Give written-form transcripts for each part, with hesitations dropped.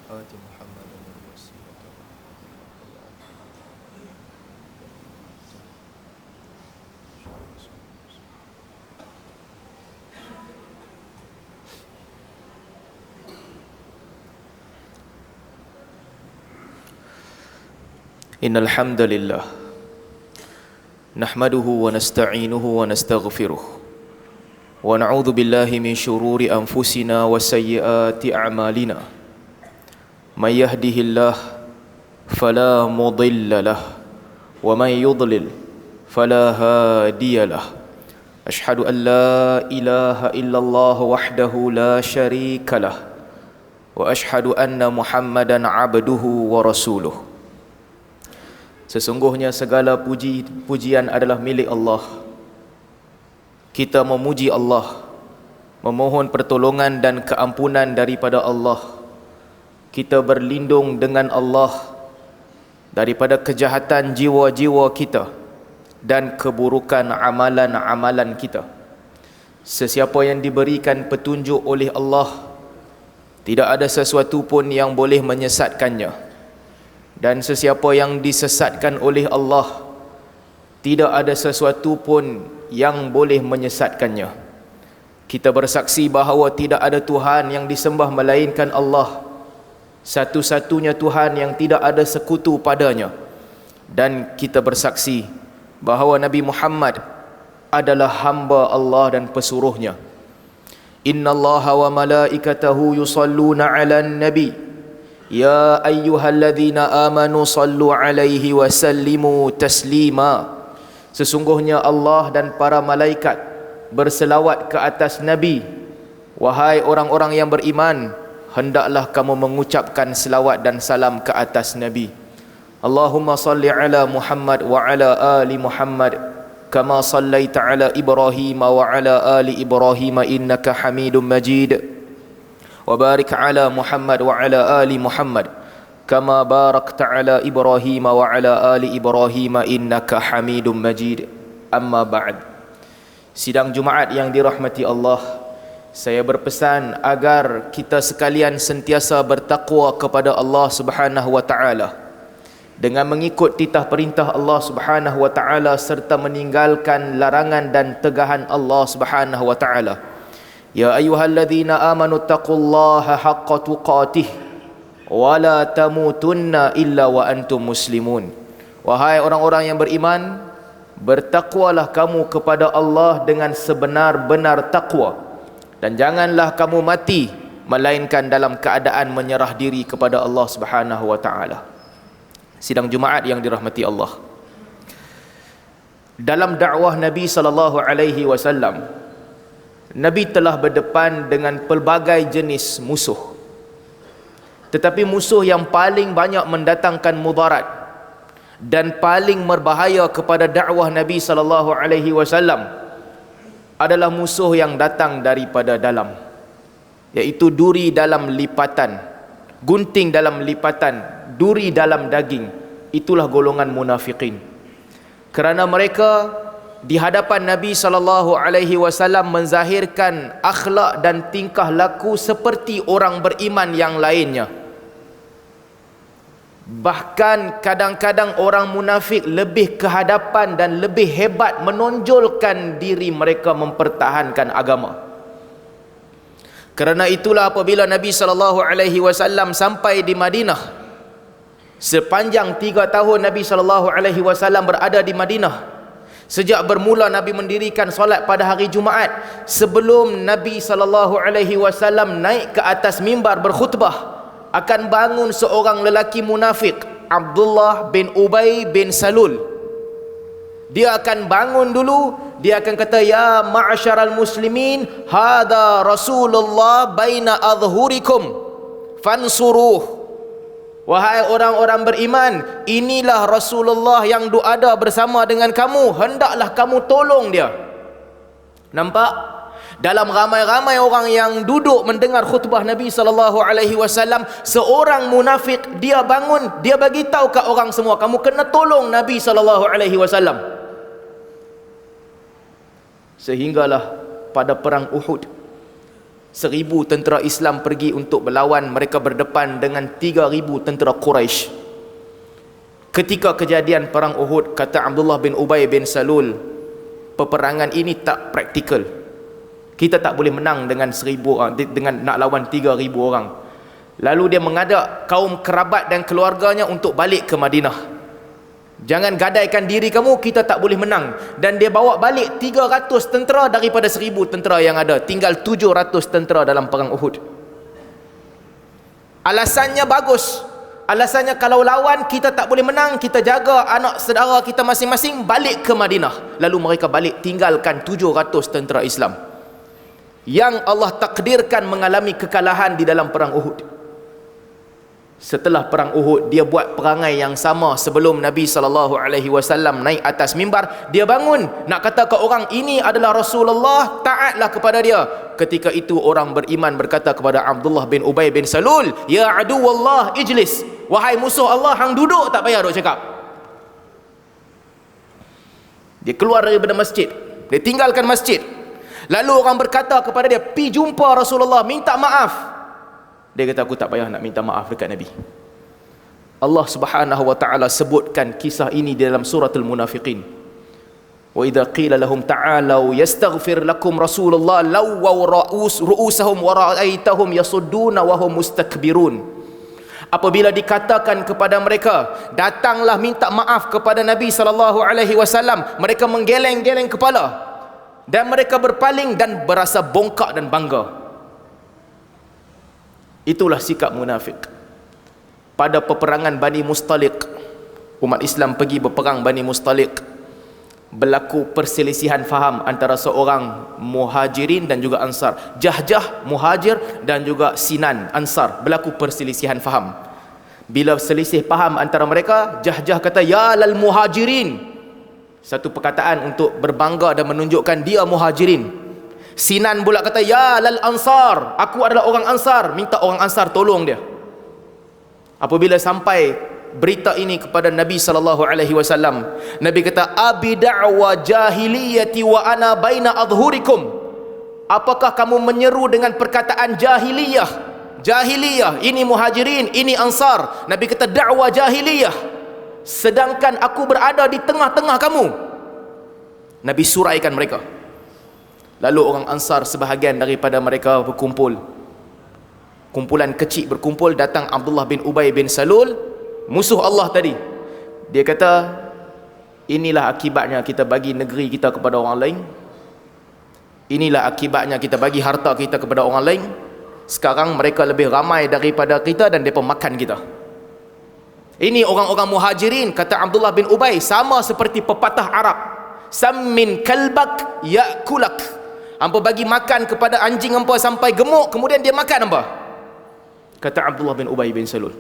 آت محمدا الوسيلة إن الحمد لله نحمده ونستعينه ونستغفره ونعوذ بالله من شرور أنفسنا وسيئات أعمالنا من يهده الله فلا مضل له ومن يضلل فلا هادي له أشهد أن لا إله إلا الله وحده لا شريك له وأشهد أن محمدا عبده ورسوله. Sesungguhnya segala pujian adalah milik Allah. Kita memuji Allah, memohon pertolongan dan keampunan daripada Allah. Kita berlindung dengan Allah daripada kejahatan jiwa-jiwa kita dan keburukan amalan-amalan kita. Sesiapa yang diberikan petunjuk oleh Allah, tidak ada sesuatu pun yang boleh menyesatkannya. Dan sesiapa yang disesatkan oleh Allah, tidak ada sesuatu pun yang boleh menyesatkannya. Kita bersaksi bahawa tidak ada Tuhan yang disembah melainkan Allah, satu-satunya Tuhan yang tidak ada sekutu padanya. Dan kita bersaksi bahawa Nabi Muhammad adalah hamba Allah dan pesuruhnya. Innallaha wa malaikatahu yusalluna 'alan nabi ya ayyuhalladzina amanu sallu 'alaihi wa sallimu taslima. Sesungguhnya Allah dan para malaikat berselawat ke atas Nabi. Wahai orang-orang yang beriman, hendaklah kamu mengucapkan selawat dan salam ke atas Nabi. Allahumma salli ala Muhammad wa ala ali Muhammad kama sallaita ala Ibrahim wa ala ali Ibrahim innaka Hamidum Majid. Wa barik ala Muhammad wa ala ali Muhammad kama barakta ala Ibrahim wa ala ali Ibrahim innaka Hamidum Majid. Amma ba'd. Sidang Jumaat yang dirahmati Allah, saya berpesan agar kita sekalian sentiasa bertakwa kepada Allah Subhanahu wa taala dengan mengikut titah perintah Allah Subhanahu wa taala serta meninggalkan larangan dan tegahan Allah Subhanahu wa taala. Ya ayyuhalladzina amanu taqullaha haqqa tuqatih wa la tamutunna illa wa antum muslimun. Wahai orang-orang yang beriman, bertakwalah kamu kepada Allah dengan sebenar-benar takwa, dan janganlah kamu mati melainkan dalam keadaan menyerah diri kepada Allah Subhanahu wa taala. Sidang Jumaat yang dirahmati Allah, dalam dakwah Nabi sallallahu alaihi wasallam, Nabi telah berdepan dengan pelbagai jenis musuh. Tetapi musuh yang paling banyak mendatangkan mudarat dan paling berbahaya kepada dakwah Nabi sallallahu alaihi wasallam adalah musuh yang datang daripada dalam, iaitu duri dalam lipatan, gunting dalam lipatan, duri dalam daging. Itulah golongan munafikin. Kerana mereka di hadapan Nabi sallallahu alaihi wasallam menzahirkan akhlak dan tingkah laku seperti orang beriman yang lainnya. Bahkan kadang-kadang orang munafik lebih ke hadapan dan lebih hebat menonjolkan diri mereka mempertahankan agama. Kerana itulah apabila Nabi sallallahu alaihi wasallam sampai di Madinah, sepanjang 3 tahun Nabi sallallahu alaihi wasallam berada di Madinah, sejak bermula Nabi mendirikan solat pada hari Jumaat, sebelum Nabi sallallahu alaihi wasallam naik ke atas mimbar berkhutbah, akan bangun seorang lelaki munafik, Abdullah bin Ubay bin Salul. Dia akan bangun dulu, dia akan kata, ya ma'asyaral muslimin, hadza Rasulullah baina adhhurikum fansuruh. Wahai orang-orang beriman, inilah Rasulullah yang ada bersama dengan kamu, hendaklah kamu tolong dia. Nampak? Dalam ramai-ramai orang yang duduk mendengar khutbah Nabi sallallahu alaihi wasallam, seorang munafik dia bangun, dia bagi tahu kat orang semua, kamu kena tolong Nabi sallallahu alaihi wasallam. Sehinggalah pada perang Uhud, 1,000 tentera Islam pergi untuk berlawan, mereka berdepan dengan 3,000 tentera Quraisy. Ketika kejadian perang Uhud, kata Abdullah bin Ubay bin Salul, peperangan ini tak praktikal. Kita tak boleh menang dengan 1,000 orang, dengan nak lawan 3,000 orang. Lalu dia mengajak kaum kerabat dan keluarganya untuk balik ke Madinah. Jangan gadaikan diri kamu, kita tak boleh menang. Dan dia bawa balik 300 tentera daripada 1,000 tentera yang ada. Tinggal 700 tentera dalam perang Uhud. Alasannya bagus. Alasannya kalau lawan kita tak boleh menang, kita jaga anak saudara kita masing-masing, balik ke Madinah. Lalu mereka balik, tinggalkan 700 tentera Islam yang Allah takdirkan mengalami kekalahan di dalam perang Uhud. Setelah perang Uhud, dia buat perangai yang sama sebelum Nabi SAW naik atas mimbar. Dia bangun nak kata ke orang, ini adalah Rasulullah, taatlah kepada dia. Ketika itu orang beriman berkata kepada Abdullah bin Ubay bin Salul, ya aduwallah ijlis, wahai musuh Allah, hang duduk, tak payah duk cakap. Dia keluar daripada masjid, dia tinggalkan masjid. Lalu orang berkata kepada dia, pi jumpa Rasulullah, minta maaf. Dia kata, aku tak payah nak minta maaf dekat Nabi. Allah Subhanahu wa taala sebutkan kisah ini di dalam suratul Munafiqin. Wa idza qila lahum ta'alu yastaghfir lakum Rasulullah lawaw ru'usahum wa ra'aitahum yasudduna wa hum mustakbirun. Apabila dikatakan kepada mereka, datanglah minta maaf kepada Nabi sallallahu alaihi wasallam, mereka menggeleng-geleng kepala dan mereka berpaling dan berasa bongkak dan bangga. Itulah sikap munafik. Pada peperangan Bani Mustaliq, umat Islam pergi berperang Bani Mustaliq, berlaku perselisihan faham antara seorang Muhajirin dan juga Ansar. Jahjah Muhajir dan juga Sinan Ansar, berlaku perselisihan faham. Bila selisih faham antara mereka, Jahjah kata, ya lal Muhajirin, satu perkataan untuk berbangga dan menunjukkan dia Muhajirin. Sinan pula kata, ya lal Ansar, aku adalah orang Ansar, minta orang Ansar tolong dia. Apabila sampai berita ini kepada Nabi SAW, Nabi kata, abi da'wa jahiliyati wa ana baina adhurikum. Apakah kamu menyeru dengan perkataan jahiliyah? Jahiliyah, ini Muhajirin, ini Ansar. Nabi kata, da'wa jahiliyah, sedangkan aku berada di tengah-tengah kamu. Nabi suraikan mereka. Lalu orang Ansar sebahagian daripada mereka berkumpul. Kumpulan kecil berkumpul, datang Abdullah bin Ubay bin Salul, musuh Allah tadi. Dia kata, inilah akibatnya kita bagi negeri kita kepada orang lain. Inilah akibatnya kita bagi harta kita kepada orang lain. Sekarang mereka lebih ramai daripada kita dan mereka makan kita. Ini orang-orang Muhajirin, kata Abdullah bin Ubay, sama seperti pepatah Arab, sammin kalbak ya'kulak. Hampa bagi makan kepada anjing hampa sampai gemuk, kemudian dia makan hampa. Kata Abdullah bin Ubay bin Salul.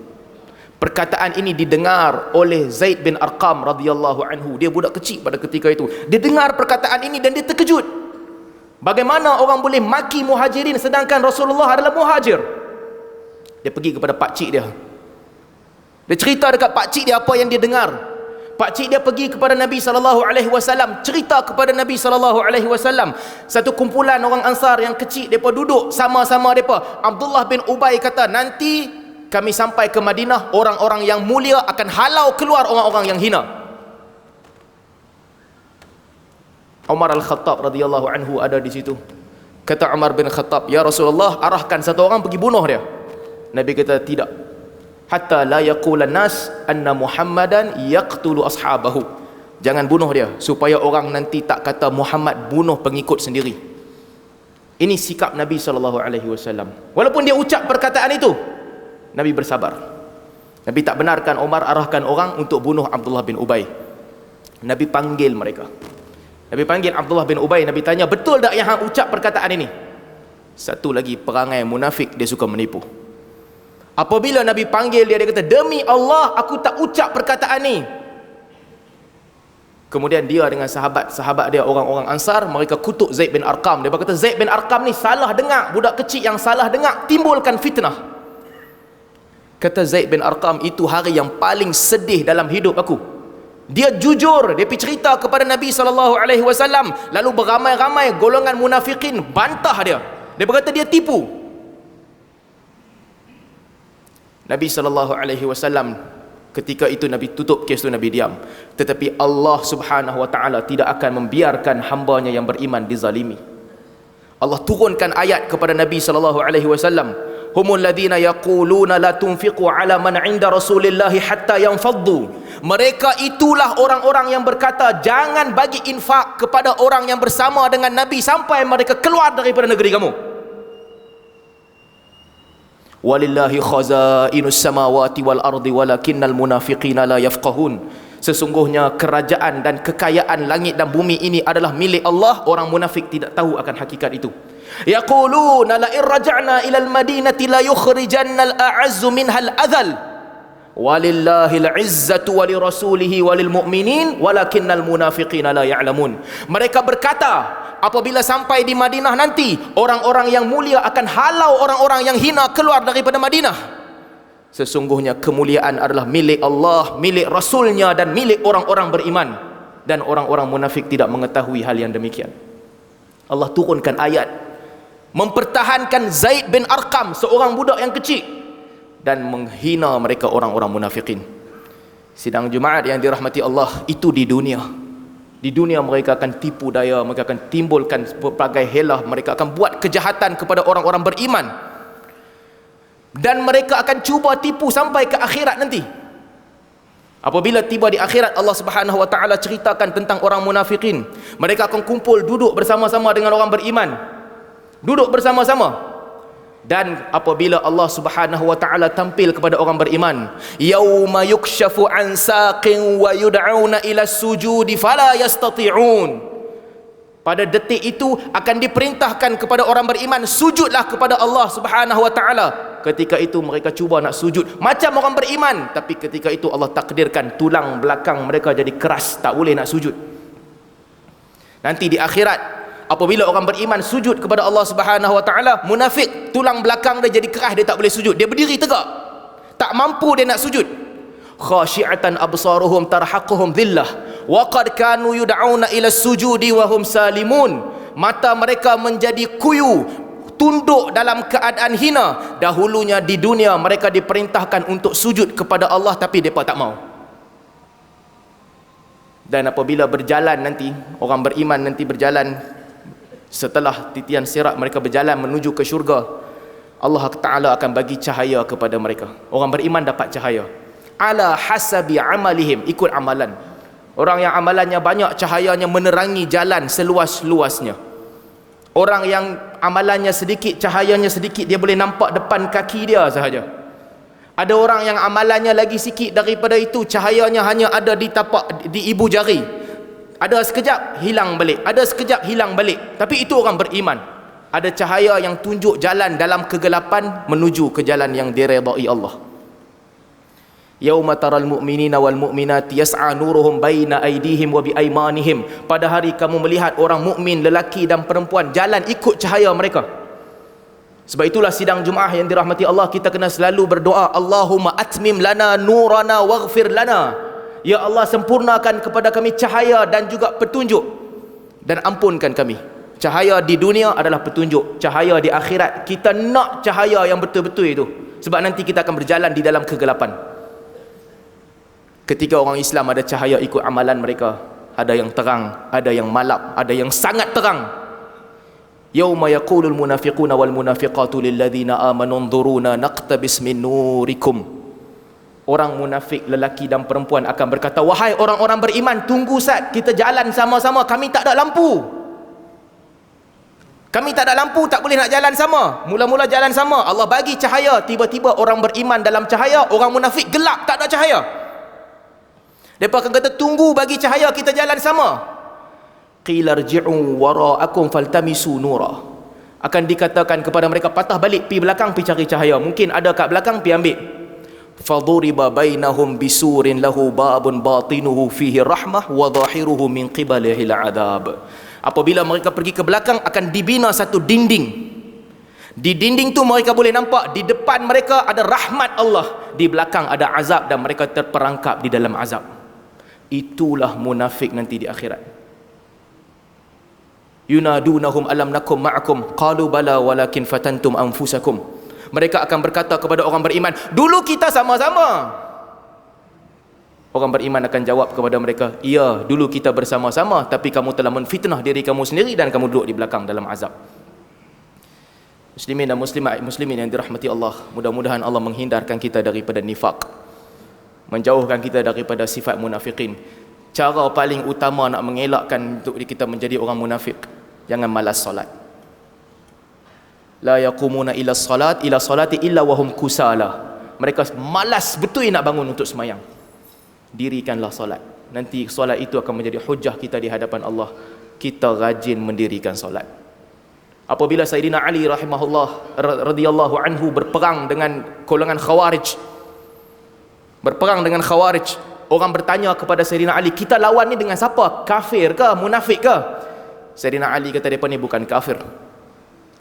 Perkataan ini didengar oleh Zaid bin Arqam radhiyallahu anhu. Dia budak kecil pada ketika itu. Dia dengar perkataan ini dan dia terkejut. Bagaimana orang boleh maki Muhajirin sedangkan Rasulullah adalah Muhajir? Dia pergi kepada pakcik dia. Dia cerita dekat pakcik dia apa yang dia dengar. Pakcik dia pergi kepada Nabi SAW, cerita kepada Nabi SAW. Satu kumpulan orang Ansar yang kecil, mereka duduk sama-sama mereka. Abdullah bin Ubay kata, nanti kami sampai ke Madinah, orang-orang yang mulia akan halau keluar orang-orang yang hina. Umar al-Khattab radhiyallahu anhu ada di situ. Kata Umar bin Khattab, ya Rasulullah, arahkan satu orang pergi bunuh dia. Nabi kata, tidak, hatta la yaqulan nas anna Muhammadan yaqtulu ashabahu. Jangan bunuh dia supaya orang nanti tak kata Muhammad bunuh pengikut sendiri. Ini sikap Nabi SAW. Walaupun dia ucap perkataan itu, Nabi bersabar. Nabi tak benarkan Umar arahkan orang untuk bunuh Abdullah bin Ubay. Nabi panggil mereka. Nabi panggil Abdullah bin Ubay. Nabi tanya, betul tak yang hang ucap perkataan ini? Satu lagi perangai munafik, dia suka menipu. Apabila Nabi panggil dia, dia kata, demi Allah aku tak ucap perkataan ni. Kemudian dia dengan sahabat-sahabat dia, orang-orang Ansar, mereka kutuk Zaid bin Arqam. Dia berkata, Zaid bin Arqam ni salah dengar, budak kecil yang salah dengar, timbulkan fitnah. Kata Zaid bin Arqam, itu hari yang paling sedih dalam hidup aku. Dia jujur, dia pergi cerita kepada Nabi SAW, lalu beramai-ramai golongan munafikin bantah dia. Dia berkata dia tipu. Nabi SAW ketika itu Nabi tutup kes itu, Nabi diam. Tetapi Allah Subhanahu wa taala tidak akan membiarkan hambanya yang beriman dizalimi. Allah turunkan ayat kepada Nabi SAW, humul ladzina yaquluna la tunfiqu ala man 'inda rasulillahi hatta yanfaddu. Mereka itulah orang-orang yang berkata, jangan bagi infak kepada orang yang bersama dengan Nabi sampai mereka keluar daripada negeri kamu. Walillahi khazainus samawati wal ardi walakinnal munafiqina la yafqahun. Sesungguhnya kerajaan dan kekayaan langit dan bumi ini adalah milik Allah, orang munafik tidak tahu akan hakikat itu. Yaquluna la in raja'na ila al-madinati la yukhrijanna al-a'azzu minha al-adhal walillahil 'izzatu wa lirasulihi wa lil mu'minin walakinnal munafiqina la ya'lamun. Mereka berkata, apabila sampai di Madinah nanti, orang-orang yang mulia akan halau orang-orang yang hina keluar daripada Madinah. Sesungguhnya kemuliaan adalah milik Allah, milik Rasulnya, dan milik orang-orang beriman. Dan orang-orang munafik tidak mengetahui hal yang demikian. Allah turunkan ayat mempertahankan Zaid bin Arqam, seorang budak yang kecil, dan menghina mereka orang-orang munafikin. Sidang Jumaat yang dirahmati Allah, itu di dunia. Di dunia mereka akan tipu daya, mereka akan timbulkan berbagai helah, mereka akan buat kejahatan kepada orang-orang beriman, dan mereka akan cuba tipu sampai ke akhirat nanti. Apabila tiba di akhirat, Allah Subhanahu wa taala ceritakan tentang orang munafikin. Mereka akan kumpul duduk bersama-sama dengan orang beriman, duduk bersama-sama. Dan apabila Allah Subhanahu wa taala tampil kepada orang beriman, yauma yukshafu an saqin wa yud'auna ila sujudi fala yastati'un. Pada detik itu akan diperintahkan kepada orang beriman, sujudlah kepada Allah Subhanahu wa taala. Ketika itu mereka cuba nak sujud macam orang beriman, tapi ketika itu Allah takdirkan tulang belakang mereka jadi keras, tak boleh nak sujud. Nanti di akhirat, apabila orang beriman sujud kepada Allah Subhanahu wa taala, munafik tulang belakang dia jadi keras, dia tak boleh sujud, dia berdiri tegak, tak mampu dia nak sujud. Khashi'atan absaruhum tarhaquhum dhillah wa qad kanu yud'auna ila sujudi wa hum salimun. Mata mereka menjadi kuyu, tunduk dalam keadaan hina. Dahulunya di dunia mereka diperintahkan untuk sujud kepada Allah, tapi mereka tak mau. Dan apabila berjalan nanti, orang beriman nanti berjalan, setelah titian sirat mereka berjalan menuju ke syurga, Allah Ta'ala akan bagi cahaya kepada mereka. Orang beriman dapat cahaya ala hasabi amalihim, ikut amalan. Orang yang amalannya banyak, cahayanya menerangi jalan seluas-luasnya. Orang yang amalannya sedikit, cahayanya sedikit, dia boleh nampak depan kaki dia sahaja. Ada orang yang amalannya lagi sikit daripada itu, cahayanya hanya ada di tapak, di ibu jari. Ada sekejap hilang balik, ada sekejap hilang balik. Tapi itu orang beriman. Ada cahaya yang tunjuk jalan dalam kegelapan menuju ke jalan yang diredai Allah. Yauma taral mu'minina wal mu'minati yas'a nuruhum baina aydihim wa bi aymanihim. Pada hari kamu melihat orang mukmin lelaki dan perempuan jalan ikut cahaya mereka. Sebab itulah sidang Jumaat yang dirahmati Allah, kita kena selalu berdoa, Allahumma atmim lana nurana waghfir lana. Ya Allah, sempurnakan kepada kami cahaya dan juga petunjuk, dan ampunkan kami. Cahaya di dunia adalah petunjuk, cahaya di akhirat kita nak cahaya yang betul-betul itu. Sebab nanti kita akan berjalan di dalam kegelapan. Ketika orang Islam ada cahaya ikut amalan mereka, ada yang terang, ada yang malap, ada yang sangat terang. Yauma yaqulul munafiquna wal munafiqatu lil ladzina amanu unzuruna naqtabis min nurikum. Orang munafik lelaki dan perempuan akan berkata, wahai orang-orang beriman, tunggu saat kita jalan sama-sama, kami tak ada lampu. Kami tak ada lampu, tak boleh nak jalan sama. Mula-mula jalan sama, Allah bagi cahaya, tiba-tiba orang beriman dalam cahaya, orang munafik gelap, tak ada cahaya. Mereka akan kata, tunggu bagi cahaya, kita jalan sama. Qila rji'u wara'akum faltamisu nura. Akan dikatakan kepada mereka, patah balik, pi belakang, pi cari cahaya. Mungkin ada kat belakang, pi ambil. Faduriba bainahum bisurin lahu babun batinuhu fihi rahmah wa zahiruhu min qibalihi al'adab. Apabila mereka pergi ke belakang, akan dibina satu dinding. Di dinding tu mereka boleh nampak, di depan mereka ada rahmat Allah, di belakang ada azab, dan mereka terperangkap di dalam azab. Itulah munafik nanti di akhirat. Yunadunahum alam nakum ma'akum qalu bala walakin fatantum anfusakum. Mereka akan berkata kepada orang beriman, dulu kita sama-sama. Orang beriman akan jawab kepada mereka, ya, dulu kita bersama-sama, tapi kamu telah menfitnah diri kamu sendiri dan kamu duduk di belakang dalam azab. Muslimin dan muslimin yang dirahmati Allah, mudah-mudahan Allah menghindarkan kita daripada nifaq, menjauhkan kita daripada sifat munafikin. Cara paling utama nak mengelakkan untuk kita menjadi orang munafik, jangan malas solat. La yaqumuna ila salati illa wahum kusala. Mereka malas betul nak bangun untuk semayang. Dirikanlah solat. Nanti solat itu akan menjadi hujah kita di hadapan Allah. Kita rajin mendirikan solat. Apabila Sayyidina Ali rahimahullah radhiyallahu anhu berperang dengan golongan Khawarij, orang bertanya kepada Sayyidina Ali, kita lawan ni dengan siapa? Kafir ke? Munafik ke? Sayyidina Ali kata, mereka ni bukan kafir,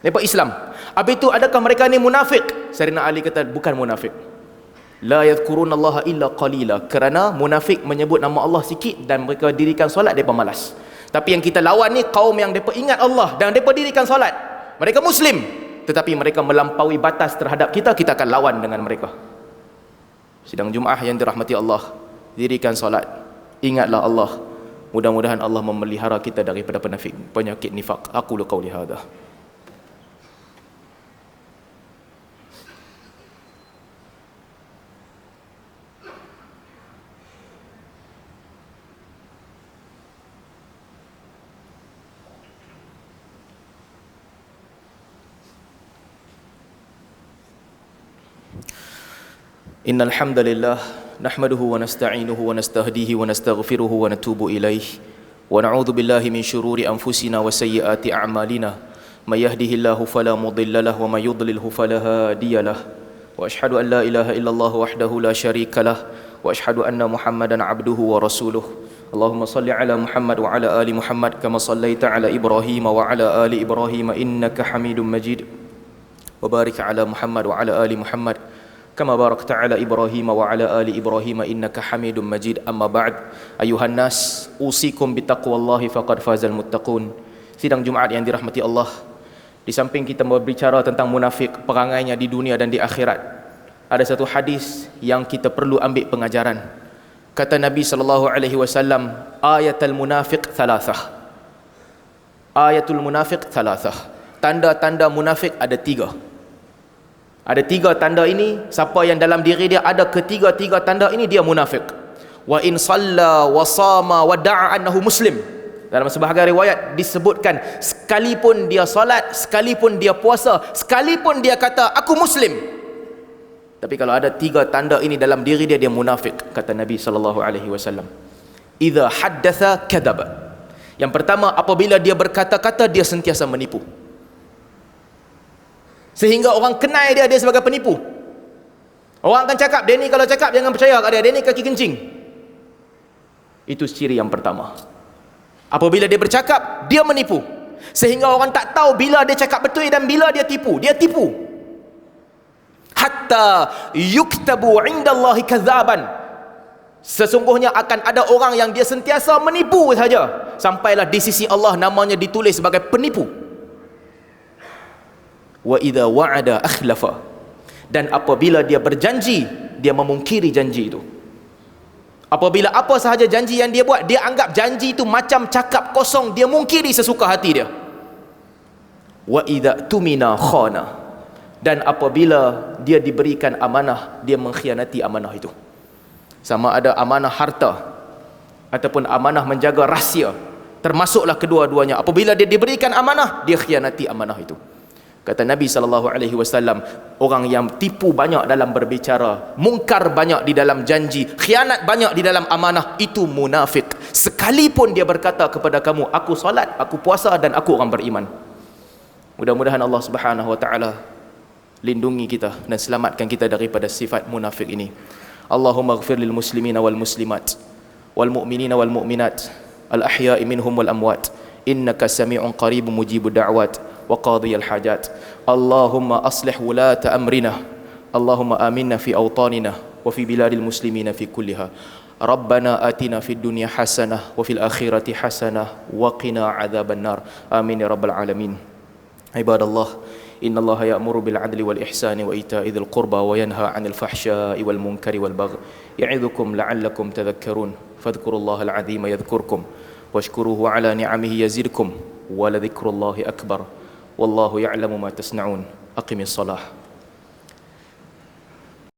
mereka Islam. Habis itu, adakah mereka ni munafik? Sayyidina Ali kata, bukan munafik. La yadhkurunallaha illa qalila. Kerana munafik menyebut nama Allah sikit dan mereka dirikan solat, mereka malas. Tapi yang kita lawan ni kaum yang mereka ingat Allah dan mereka dirikan solat. Mereka Muslim, tetapi mereka melampaui batas terhadap kita, kita akan lawan dengan mereka. Sidang Jumaah yang dirahmati Allah, dirikan solat, ingatlah Allah. Mudah-mudahan Allah memelihara kita daripada penyakit nifaq. Aqulu qawli hadha. Innal hamdalillah nahmaduhu wa nasta'inuhu wa nastahdihi wa nastaghfiruhu wa natubu ilaih wa na'udzu billahi min shururi anfusina wa sayyiati a'malina may yahdihillahu fala mudilla lahu wa may yudlilhu fala hadiyalah wa ashhadu an la ilaha illallah wahdahu la syarika lah wa ashhadu anna Muhammadan 'abduhu wa rasuluh. Allahumma salli ala Muhammad wa ala ali Muhammad kama sallaita ala Ibrahim wa ala ali Ibrahim innaka Hamidum Majid wa barik ala Muhammad wa ala ali Muhammad kama barakta ala Ibrahim wa ala ali Ibrahim innaka Hamidum Majid. Amma ba'd. Ayuhan nas, usikum bitaqwallahi faqad fazal muttaqun. Sidang Jumaat yang dirahmati Allah, di samping kita berbicara tentang munafik, perangainya di dunia dan di akhirat, ada satu hadis yang kita perlu ambil pengajaran. Kata Nabi sallallahu alaihi wasallam, ayatul munafiq thalathah. Ayatul munafiq thalathah. Tanda-tanda munafik ada 3. Ada 3 tanda ini, siapa yang dalam diri dia ada ketiga-tiga tanda ini, dia munafik. Wa in shalla wa sama wa da'a annahu muslim. Dalam sebahagian riwayat disebutkan, sekalipun dia salat, sekalipun dia puasa, sekalipun dia kata aku muslim, tapi kalau ada 3 tanda ini dalam diri dia, dia munafik. Kata Nabi sallallahu alaihi wasallam, idza haddatha kadaba. Yang pertama, apabila dia berkata-kata, dia sentiasa menipu, sehingga orang kenal dia sebagai penipu. Orang akan cakap, dia ni kalau cakap jangan percaya kat dia ni kaki kencing. Itu ciri yang pertama. Apabila dia bercakap, dia menipu, sehingga orang tak tahu bila dia cakap betul dan bila dia tipu. Dia tipu. Hatta yuktabu indallahi kadzaban. Sesungguhnya akan ada orang yang dia sentiasa menipu saja, sampailah di sisi Allah namanya ditulis sebagai penipu. Wa idza wa'ada akhlafa. Dan apabila dia berjanji, dia memungkiri janji itu. Apabila apa sahaja janji yang dia buat, dia anggap janji itu macam cakap kosong, dia mungkiri sesuka hati dia. Wa idza tumina khana. Dan apabila dia diberikan amanah, dia mengkhianati amanah itu. Sama ada amanah harta ataupun amanah menjaga rahsia, termasuklah kedua-duanya. Apabila dia diberikan amanah, dia khianati amanah itu. Kata Nabi SAW, orang yang tipu banyak dalam berbicara, mungkar banyak di dalam janji, khianat banyak di dalam amanah, itu munafik. Sekalipun dia berkata kepada kamu, aku salat, aku puasa dan aku orang beriman. Mudah-mudahan Allah Subhanahu Wa Taala lindungi kita dan selamatkan kita daripada sifat munafik ini. Allahumma ighfir lil muslimina wal muslimat wal mu'minina wal mu'minat al ahya'i minhum wal amwat innaka sami'un qaribun mujibud da'wat وقاضي الحاجات. اللهم أصلح ولاة أمرنا. اللهم آمنا في أوطاننا وفي بلاد المسلمين في كلها. Rabbana atina fid dunya hasanah wa fil akhirati hasanah wa qina adzaban nar. Amin ya rabbal alamin. Ibadallah, innallaha ya'muru bil 'adli wal ihsani wa ita'i dzil qurba wa yanha 'anil fahsya'i wal munkari wal baghi ya'idzukum la'allakum tadhakkarun. Fadhkurullaha al-'azima yadhkurkum washkuruhu 'ala ni'amihi yazidkum wa la dzikrullahi akbar. Wallahu ya'lamu ma tasna'un. Aqimis shalah.